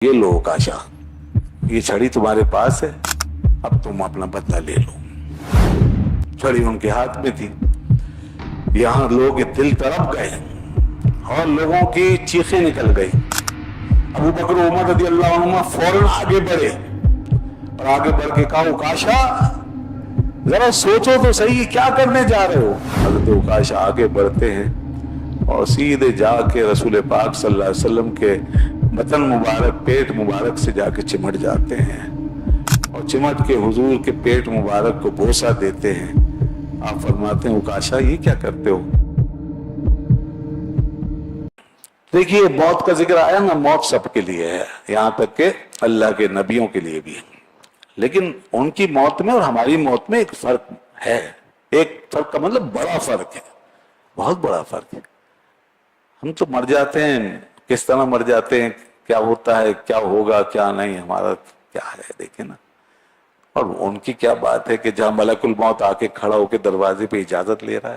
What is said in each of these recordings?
ये लो काशा, ये छड़ी तुम्हारे पास है, अब तुम अपना बदला ले लो। छड़ी उनके हाथ में थी। यहां लोग दिल तड़प गए और लोगों की चीखें निकल गई। अबू बकर उमर रज़ी अल्लाह अन्हुमा फौरन आगे बढ़े और आगे बढ़ के कहा, उकाशा जरा सोचो तो सही, क्या करने जा रहे हो। हजरत उकाशा आगे बढ़ते हैं और सीधे जाके रसूल पाक सल्लल्लाहु अलैहि वसल्लम के बदन मुबारक, पेट मुबारक से जाके चिमट जाते हैं और चिमट के हुजूर के पेट मुबारक को बोसा देते हैं। आप फरमाते हैं, उकाशा ये क्या करते हो। देखिए, मौत का जिक्र आया ना, मौत सबके लिए है, यहां तक के अल्लाह के नबियों के लिए भी है। लेकिन उनकी मौत में और हमारी मौत में एक फर्क है। एक फर्क का मतलब बड़ा फर्क है, बहुत बड़ा फर्क है। हम तो मर जाते हैं, किस तरह मर जाते हैं, क्या होता है, क्या होगा, क्या नहीं, हमारा क्या है, देखे ना। और उनकी क्या बात है कि जहां मलकुल मौत आके खड़ा होकर दरवाजे पे इजाजत ले रहा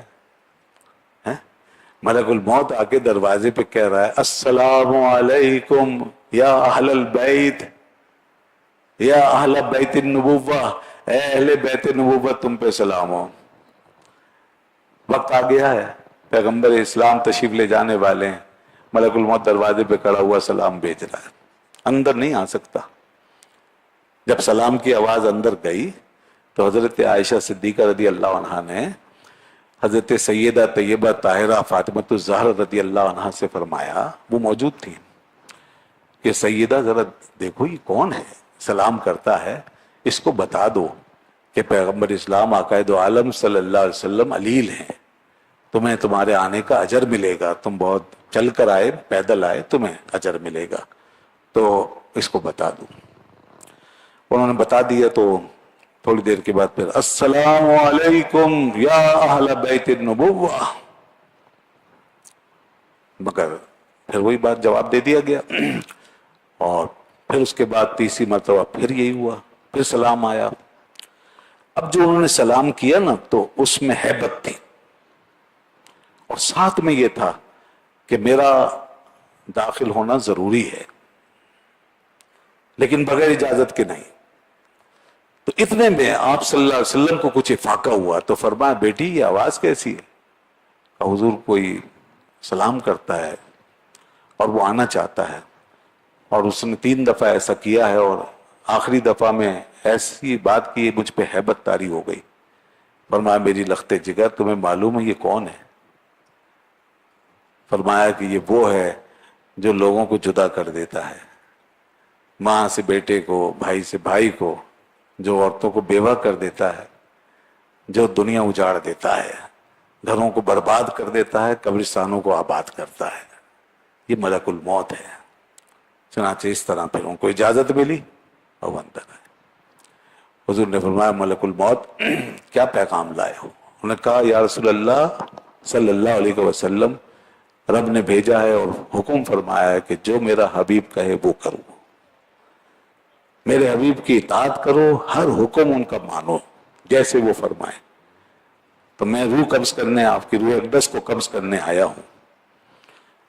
है? मलकुल मौत आके दरवाजे पे कह रहा है, अस्सलामु अलैकुम या अहलल बैत, या अहल बैत नबुव्वा, ए अहले बैत नबुव्वा तुम पे सलाम हो। वक्त आ गया है, पैगंबर इस्लाम तशरीफ ले जाने वाले हैं। मलकुल मौत दरवाजे पे खड़ा हुआ सलाम भेज रहा है, अंदर नहीं आ सकता। जब सलाम की आवाज अंदर गई तो हजरत आयशा सिद्दीका रदी अल्लाह अन्हा ने हजरत सैयदा तैयबा ताहिरा फातिमा ज़हरा रदी अल्लाह अन्हा से फरमाया, वो मौजूद थी, कि सैयदा जरा देखो ये कौन है, सलाम करता है, इसको बता दो कि पैगंबर इस्लाम आकायद आलम सल्लल्लाहु अलैहि वसल्लम अलील हैं, तुम्हें तुम्हारे आने का अजर मिलेगा, तुम बहुत चल कर आए, पैदल आए, तुम्हें अजर मिलेगा, तो इसको बता दो। उन्होंने बता दिया। तो थोड़ी देर के बाद फिर अस्सलामु अलैकुम या अहल बैत नबुव्वा, मगर फिर वही बात जवाब दे दिया गया। और फिर उसके बाद तीसरी मरतबा फिर यही हुआ, फिर सलाम आया। अब जो उन्होंने सलाम किया ना, तो उसमें हैबत थी और साथ में ये था कि मेरा दाखिल होना जरूरी है, लेकिन बगैर इजाजत के नहीं। तो इतने में आप सल्लल्लाहु अलैहि वसल्लम को कुछ इफाका हुआ, तो फरमाया, बेटी ये आवाज कैसी है। हुजूर कोई सलाम करता है और वो आना चाहता है, और उसने 3 दफा ऐसा किया है, और आखिरी दफा में ऐसी बात की मुझ पे हैबत तारी हो गई। फरमाया, मेरी लख्ते जिगर तुम्हें मालूम है ये कौन है। फरमाया कि ये वो है जो लोगों को जुदा कर देता है, माँ से बेटे को, भाई से भाई को, जो औरतों को बेवा कर देता है, जो दुनिया उजाड़ देता है, घरों को बर्बाद कर देता है, कब्रिस्तानों को आबाद करता है। ये मलकुल मौत है। चनाचे इस तरह फिर उनको इजाजत मिली और अंदर आए। हुजूर ने फरमाया, मलकुल मौत क्या पैगाम लाए हो। उन्होंने कहा, या रसूल अल्लाह सल्लल्लाहु अलैहि वसल्लम, रब ने भेजा है और हुक्म फरमाया है कि जो मेरा हबीब कहे वो करो, मेरे हबीब की इताअत करो, हर हुक्म उनका मानो जैसे वो फरमाए। तो मैं रूह कब्ज करने, आपकी रूह अक़दस को कब्ज करने आया हूं।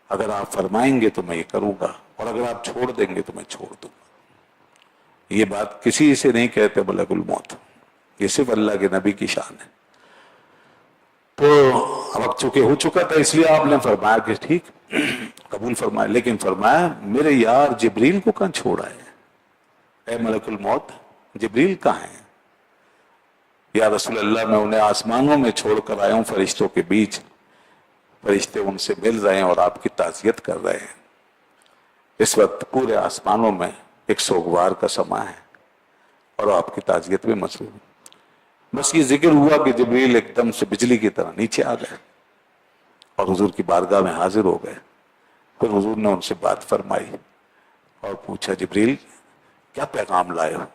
अगर आप फरमाएंगे तो मैं ये करूंगा, और अगर आप छोड़ देंगे तो मैं छोड़ दूंगा। ये बात किसी से नहीं कहते मलकुल मौत, ये सिर्फ अल्लाह के नबी की शान है। तो अब चूंकि हो चुका था, इसलिए आपने फरमाया कि ठीक कबूल फरमाया। लेकिन फरमाया, मेरे यार जिब्रील को कहां छोड़ा है। ए मलकुल मौत, जिब्रील कहां है। या रसूल अल्लाह, मैं उन्हें आसमानों में छोड़कर आया हूं, फरिश्तों के बीच। फरिश्ते उनसे मिल रहे हैं और आपकी ताज़ियत कर रहे हैं। इस वक्त पूरे आसमानों में एक सोगवार का समा है और आपकी ताज़ियत में मसरूफ। बस ये जिक्र हुआ कि जिब्रील एकदम से बिजली की तरह नीचे आ गए और हुजूर की बारगाह में हाजिर हो गए। फिर हुजूर ने उनसे बात फरमाई और पूछा, जिब्रील क्या पैगाम लाए हो।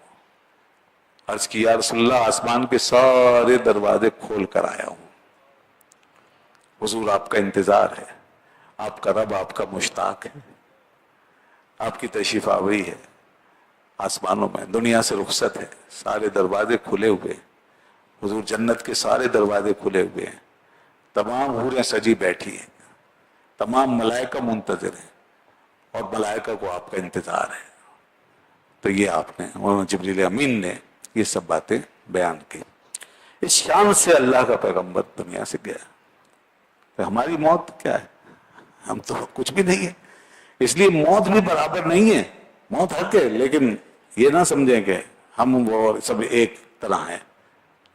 अर्ज की, या रसूलल्लाह, आसमान के सारे दरवाजे खोल कर आया हूं। हुजूर आपका इंतजार है, आपका रब आपका मुश्ताक है, आपकी तशरीफ आवरी है। आसमानों में दुनिया से रुखसत है, सारे दरवाजे खुले हुए, हुजूर जन्नत के सारे दरवाजे खुले हुए हैं, तमाम हूरें सजी बैठी हैं, तमाम मलाइका मुंतजिर हैं, और मलाइका को आपका इंतजार है। تو یہ آپ نے مولانا جبریل امین نے یہ سب باتیں بیان کی. اس شان سے اللہ کا پیغمبر دنیا سے گیا. تو ہماری موت کیا ہے؟ ہم تو کچھ بھی نہیں ہے. اس لیے موت بھی برابر نہیں ہے. موت حق ہے، لیکن یہ نہ سمجھیں کہ ہم وہ سب ایک طرح ہیں.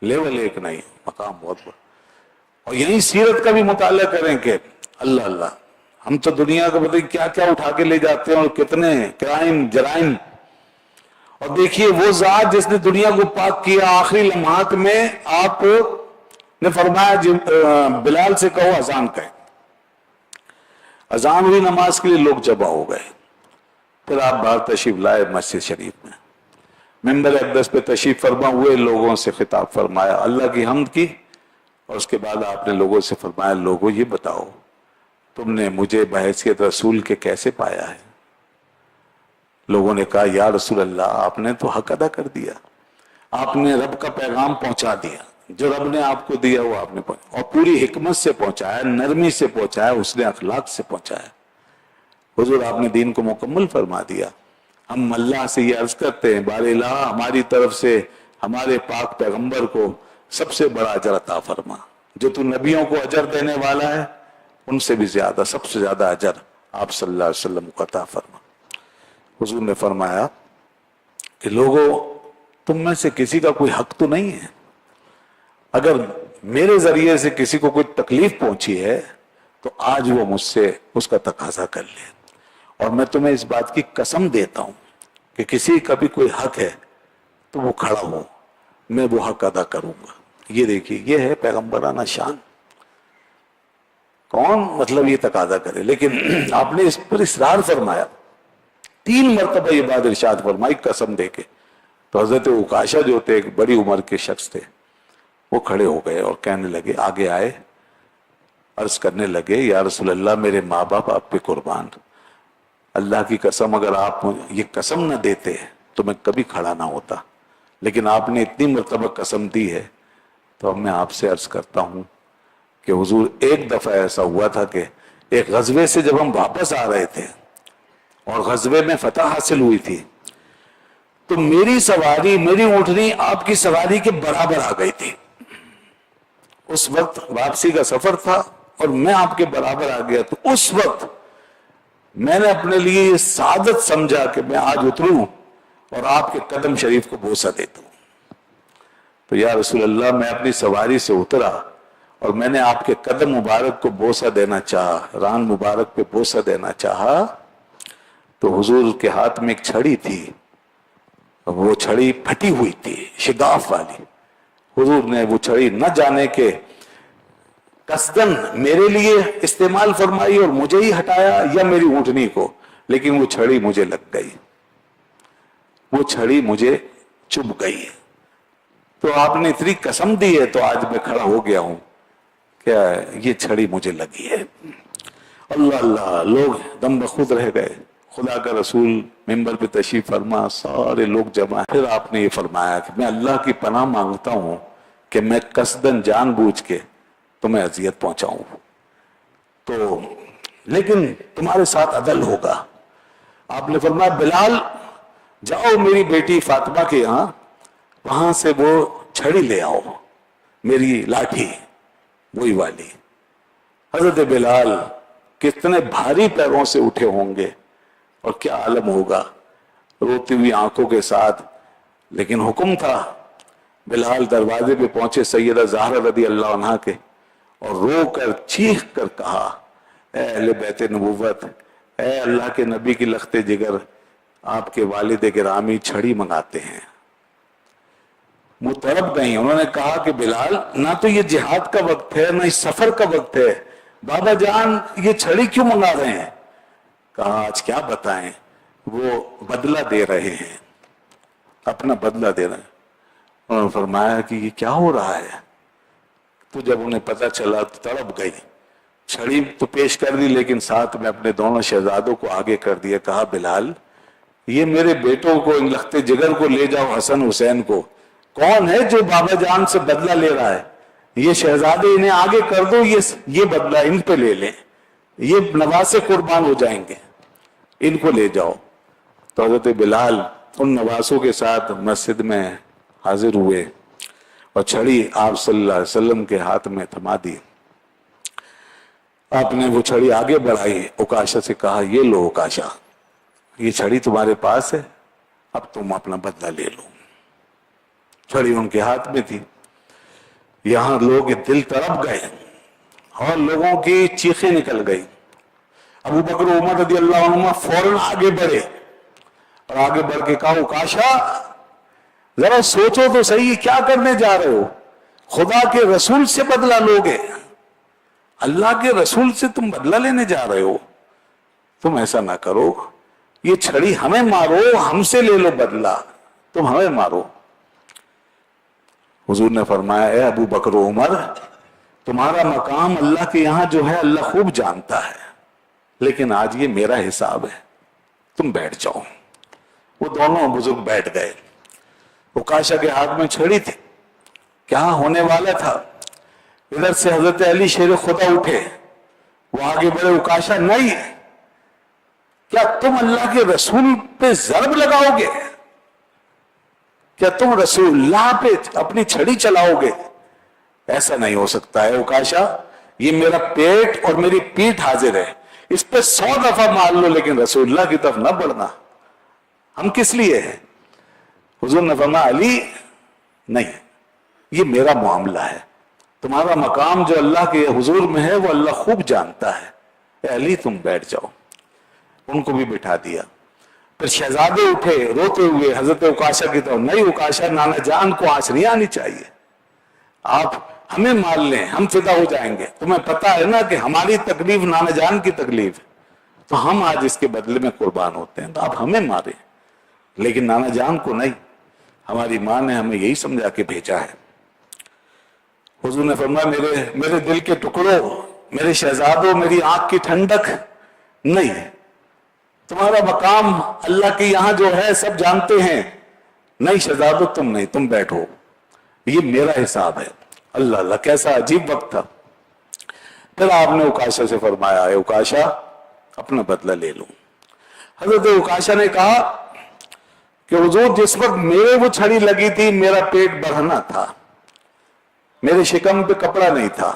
لیول ایک نہیں، مقام بہت بڑا. اور یہی سیرت کا بھی مطالعہ کریں کہ اللہ اللہ، ہم تو دنیا کو پتہ کیا کیا اٹھا کے لے جاتے ہیں، اور کتنے کرائم جرائم. اور دیکھیے وہ ذات جس نے دنیا کو پاک کیا، آخری لمحات میں آپ نے فرمایا بلال سے کہو اذان کہیں. اذان ہوئی نماز کے لیے، لوگ جمع ہو گئے. پھر آپ باہر تشریف لائے مسجد شریف میں، منبر اقدس پہ تشریف فرما ہوئے، لوگوں سے خطاب فرمایا، اللہ کی حمد کی. اور اس کے بعد آپ نے لوگوں سے فرمایا، لوگوں یہ بتاؤ تم نے مجھے بحیثیت رسول کے کیسے پایا ہے؟ لوگوں نے کہا یا رسول اللہ آپ نے تو حق ادا کر دیا، آپ نے رب کا پیغام پہنچا دیا، جو رب نے آپ کو دیا وہ آپ نے پہنچا، اور پوری حکمت سے پہنچایا، نرمی سے پہنچایا، اس نے اخلاق سے پہنچایا. حضور آپ نے دین کو مکمل فرما دیا. ہم اللہ سے یہ عرض کرتے ہیں بار الہ ہماری طرف سے ہمارے پاک پیغمبر کو سب سے بڑا اجر عطا فرما. جو تو نبیوں کو اجر دینے والا ہے ان سے بھی زیادہ، سب سے زیادہ اجر آپ صلی اللہ علیہ وسلم کو عطا فرما. حضور نے فرمایا کہ لوگوں تم میں سے کسی کا کوئی حق تو نہیں ہے، اگر میرے ذریعے سے کسی کو کوئی تکلیف پہنچی ہے تو آج وہ مجھ سے اس کا تقاضا کر لے. اور میں تمہیں اس بات کی قسم دیتا ہوں کہ کسی کا بھی کوئی حق ہے تو وہ کھڑا ہو، میں وہ حق ادا کروں گا. یہ دیکھیے یہ ہے پیغمبرانہ شان. کون مطلب یہ تقاضا کرے، لیکن آپ نے اس پر اصرار فرمایا. 3 مرتبہ یہ بات ارشاد فرمائی قسم دے کے. تو حضرت عکاشہ جو تھے ایک بڑی عمر کے شخص تھے، وہ کھڑے ہو گئے اور کہنے لگے، آگے آئے، عرض کرنے لگے یا رسول اللہ میرے ماں باپ آپ پہ قربان، اللہ کی قسم اگر آپ یہ قسم نہ دیتے تو میں کبھی کھڑا نہ ہوتا، لیکن آپ نے اتنی مرتبہ قسم دی ہے تو اب میں آپ سے عرض کرتا ہوں کہ حضور ایک دفعہ ایسا ہوا تھا کہ ایک غزوے سے جب ہم واپس آ رہے تھے اور غزوے میں فتح حاصل ہوئی تھی تو میری سواری، میری اونٹنی آپ کی سواری کے برابر آ گئی تھی. اس وقت واپسی کا سفر تھا اور میں آپ کے برابر آ گیا، تو اس وقت میں نے اپنے لیے یہ سعادت سمجھا کہ میں آج اتروں اور آپ کے قدم شریف کو بوسہ دیتا ہوں. تو یا رسول اللہ میں اپنی سواری سے اترا اور میں نے آپ کے قدم مبارک کو بوسہ دینا چاہا، ران مبارک پہ بوسہ دینا چاہا، تو حضور کے ہاتھ میں ایک چھڑی تھی، وہ چھڑی پھٹی ہوئی تھی شگاف والی. حضور نے وہ چھڑی نہ جانے کے قصدن میرے لیے استعمال فرمائی اور مجھے ہی ہٹایا یا میری اونٹنی کو، لیکن وہ چھڑی مجھے لگ گئی، وہ چھڑی مجھے چبھ گئی. تو آپ نے اتنی قسم دی ہے تو آج میں کھڑا ہو گیا ہوں، کیا یہ چھڑی مجھے لگی ہے. اللہ اللہ، لوگ دم بخود رہ گئے. خدا کا رسول ممبر پہ تشریف فرما، سارے لوگ جمع. پھر آپ نے یہ فرمایا کہ میں اللہ کی پناہ مانگتا ہوں کہ میں قصدن جان بوجھ کے تمہیں اذیت پہنچاؤں، تو لیکن تمہارے ساتھ عدل ہوگا. آپ نے فرمایا بلال جاؤ میری بیٹی فاطمہ کے یہاں، وہاں سے وہ چھڑی لے آؤ، میری لاٹھی وہی والی. حضرت بلال کتنے بھاری پیروں سے اٹھے ہوں گے اور کیا عالم ہوگا، روتی ہوئی آنکھوں کے ساتھ. لیکن حکم تھا. بلال دروازے پہ پہنچے سیدہ زہرا رضی اللہ عنہا کے، اور رو کر چیخ کر کہا، اے اہل بیت نبوت، اے اللہ کے نبی کی لخت جگر، آپ کے والد گرامی چھڑی منگاتے ہیں. وہ تڑپ گئیں. انہوں نے کہا کہ بلال نہ تو یہ جہاد کا وقت ہے نہ اس سفر کا وقت ہے، بابا جان یہ چھڑی کیوں منگا رہے ہیں؟ کہا آج کیا بتائیں، وہ بدلہ دے رہے ہیں، اپنا بدلہ دے رہے ہیں. انہوں نے فرمایا کہ یہ کیا ہو رہا ہے؟ تو جب انہیں پتہ چلا تو تڑپ گئی. چھڑی تو پیش کر دی لیکن ساتھ میں اپنے دونوں شہزادوں کو آگے کر دیا. کہا بلال یہ میرے بیٹوں کو، ان لخت جگر کو لے جاؤ، حسن حسین کو. کون ہے جو بابا جان سے بدلہ لے رہا ہے؟ یہ شہزادے انہیں آگے کر دو، یہ بدلہ ان پہ لے لیں، یہ نواسے قربان ہو جائیں گے، ان کو لے جاؤ. تو حضرت بلال उन नवासों के साथ मस्जिद में हाजिर हुए और छड़ी आप सल्लल्लाहु अलैहि वसल्लम के हाथ में थमा दी। आपने वो छड़ी आगे बढ़ाई, उकाशा से कहा, ये लो उकाशा, ये छड़ी तुम्हारे पास है, अब तुम अपना बदला ले लो। छड़ी उनके हाथ में थी। यहां लोग दिल तड़प गए और लोगों की चीखें निकल गई। अबू बकर उमर रज़ी अल्लाह अन्हुमा फौरन आगे बढ़े और आगे बढ़ के कहा, उकाशा जरा सोचो तो सही, क्या करने जा रहे हो? खुदा के रसूल से बदला लोगे, अल्लाह के रसूल से तुम बदला लेने जा रहे हो? तुम ऐसा ना करो, ये छड़ी हमें मारो, हमसे ले लो बदला, तुम हमें मारो। हुजूर ने फरमाया, ए अबू बकर उमर, तुम्हारा मकाम अल्लाह के यहां जो है अल्लाह खूब जानता है, लेकिन आज ये मेरा हिसाब है, तुम बैठ जाओ। वो दोनों बुजुर्ग बैठ गए। उकाशा के हाथ में छड़ी थी, क्या होने वाला था? इधर से हजरत अली शेर खुदा उठे, वो आगे बढ़े, उकाशा नहीं, क्या तुम अल्लाह के रसूल पे जरब लगाओगे? क्या तुम रसूलुल्लाह पे अपनी छड़ी चलाओगे? ऐसा नहीं हो सकता है उकाशा, ये मेरा पेट और मेरी पीठ हाजिर है, इस पे 100 दफा मार लो, लेकिन रसूलुल्लाह की तरफ न बढ़ना। हम किस लिए हैं? हुजूर ने फरमाया, अली नहीं, ये मेरा मामला है, तुम्हारा मकाम जो अल्लाह के हुजूर में है वो अल्लाह खूब जानता है। अली तुम बैठ जाओ। उनको भी बिठा दिया। फिर शहजादे उठे रोते हुए हजरत उकाशा की तरफ, नहीं उकाशा, नाना जान को आंच नहीं आनी चाहिए, आप हमें मार लें, हम फिदा हो जाएंगे, तुम्हें पता है ना कि हमारी तकलीफ नाना जान की तकलीफ है, तो हम आज इसके बदले में कुर्बान होते हैं, तो आप हमें मारें, लेकिन नाना जान को नहीं, हमारी मां ने हमें यही समझा के भेजा है। हुजूर ने फरमाया, मेरे दिल के टुकड़ों, मेरे शहजादों, मेरी आंख की ठंडक, नहीं, तुम्हारा मकाम अल्लाह के यहां जो है सब जानते हैं, नहीं शहजादों तुम नहीं, तुम बैठो, ये मेरा हिसाब है। अल्लाह अल्लाह, कैसा अजीब वक्त था। फिर आपने उकाशा से फरमाया, है उकाशा अपना बदला ले लो। हजरत उकाशा ने कहा कि हुजूर, जिस वक्त मेरे वो छड़ी लगी थी मेरा पेट बढ़ना था, मेरे शिकम पे कपड़ा नहीं था।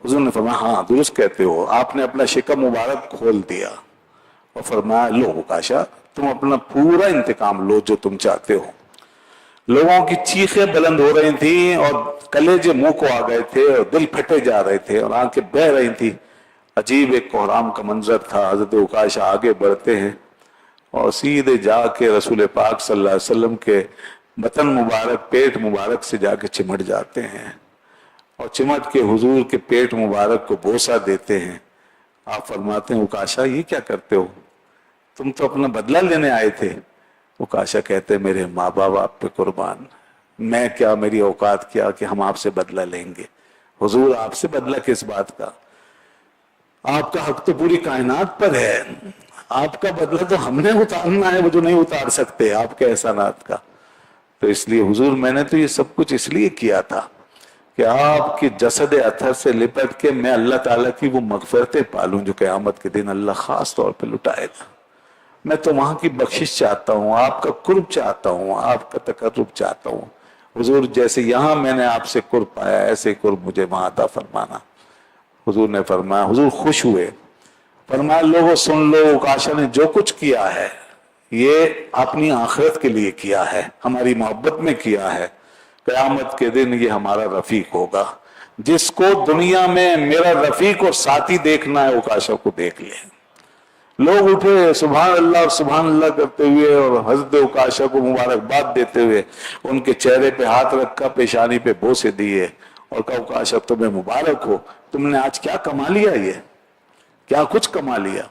हुजूर ने फरमाया, हाँ दुरुस्त कहते हो, आपने अपना शिकम मुबारक खोल दिया और फरमाया, लो उकाशा तुम अपना पूरा इंतकाम लो जो तुम चाहते हो। लोगों की चीखें बुलंद हो रही थी और कलेजे मुंह को आ गए थे और दिल फटे जा रहे थे और आंखें बह रही थी। अजीब एक कोहराम का मंजर था। हजरत उकाशा आगे बढ़ते हैं और सीधे जाके रसूल पाक सल्लल्लाहु अलैहि वसल्लम के बतन मुबारक, पेट मुबारक से जाके चिमट जाते हैं और चिमट के हुजूर के पेट मुबारक को बोसा देते हैं। आप फरमाते हैं, उकाशा ये क्या करते हो, तुम तो अपना बदला लेने आए थे। उकाशा कहते, मेरे माँ बाप आप पे कुर्बान, मैं क्या, मेरी औकात क्या कि हम आपसे बदला लेंगे। हुजूर आपसे बदला किस बात का, आपका हक तो पूरी कायनात पर है, आपका बदला तो हमने उतारना है, वो जो नहीं उतार सकते आपके एहसानात का। तो इसलिए हुजूर मैंने तो ये सब कुछ इसलिए किया था कि आपकी जसद अथर से लिपट के मैं अल्लाह ताला की वो मगफरतें पालूं जो क़यामत के दिन अल्लाह खास तौर पे लुटाएगा। मैं तो वहां की बख्शिश चाहता हूँ, आपका कुर्ब चाहता हूँ, आपका तकर्रुब चाहता हूँ। हुजूर जैसे यहाँ मैंने आपसे कुर्ब पाया, ऐसे कुर्ब मुझे वहां अता फरमाना। हुजूर ने फरमाया, हुजूर खुश हुए, फरमाया, लोगों सुन लो, उकाशा ने जो कुछ किया है ये अपनी आखिरत के लिए किया है, हमारी मोहब्बत में किया है। क़यामत के दिन ये हमारा रफीक होगा। जिसको दुनिया में मेरा रफीक और साथी देखना है, उकाशा को देख ले। लोग उठे सुभान अल्लाह और सुभान अल्लाह करते हुए और हजरत उकाशा को मुबारकबाद देते हुए उनके चेहरे पे हाथ रखा, पेशानी पे बोसे दिए और कहा, उकाशा तुम्हें मुबारक हो, तुमने आज क्या कमा लिया, ये क्या कुछ कमा लिया,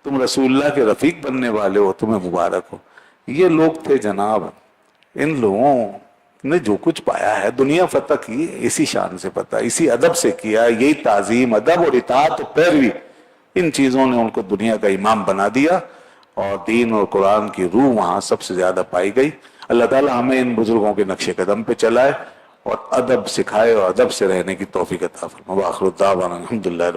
तुम रसूलुल्लाह के रफीक बनने वाले हो, तुम्हें मुबारक हो। ये लोग थे जनाब, इन लोगों ने जो कुछ पाया है दुनिया फतह की इसी शान से पता, इसी अदब से किया। यही ताजीम, अदब और इताअत और पैरवी, इन चीजों ने उनको दुनिया का इमाम बना दिया और दीन और कुरान की रूह वहां सबसे ज्यादा पाई गई। अल्लाह ताला हमें इन बुजुर्गों के नक्शे कदम पे चलाए और अदब सिखाए और अदब से रहने की तौफीक अता फरमाए। व आखिर दावाना अल्हम्दुलिल्लाह।